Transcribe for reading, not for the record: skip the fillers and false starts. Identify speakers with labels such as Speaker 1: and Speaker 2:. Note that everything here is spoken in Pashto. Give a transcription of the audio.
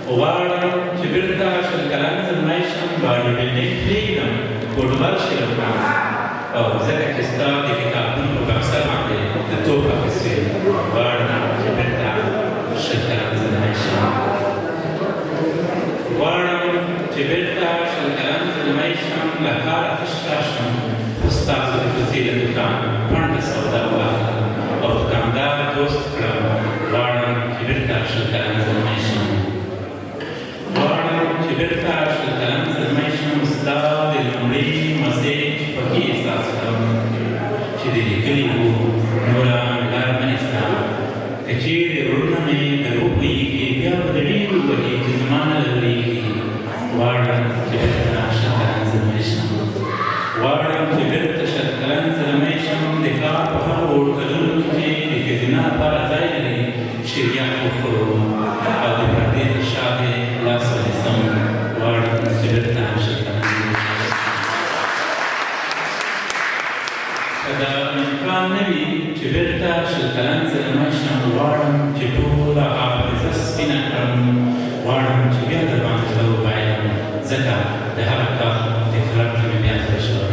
Speaker 1: غواړم چې بېرته شل کلن زلمی شم باډي بلډینګ پرېږدم فوټبال شي لوبغاړم او ځکه چې ستا د کتابونو په بکسه باندې د توپ اخیستې غواړم چې بېرته شل کلن زلمی شم غواړم چې بېرته شل کلن زلمی شم له کاره تش راشم خو ستاسو د کوڅې د دوکان پنډه سودا واخلم او دوکاندار دوست کړم غواړم چې بېرته شل کلن زلمی شم غواړم چې بېرته شل کلن زلمی شم ستا د لومړي مسیج پکې احساس کړم چې د لیکلي وو نوره مې لار نه نیسته که چېرې وروڼه مې در وپوهېږي بیا به د ډېرو وهي چې زما نه لرېږي غواړم چې بېرته شل کلن زلمی شم غواړم چې بېرته شل کلن زلمی شم د کار په هغو هوټلونو کې چې د ښځینه لپاره ځای لري شیریان وخورو او د پردې د شاهې لاس ونیسم غواړم چې بېرته شل کلن زلمی شم که دا امکان نه وي چې بېرته شل کلن زلمی شم غواړم چې ټوله حافظه سپینه کړم غواړم چې بیا درباندې زړه وبایلم ځکه د هغه کار تکرار کې مې بیا زړه شوی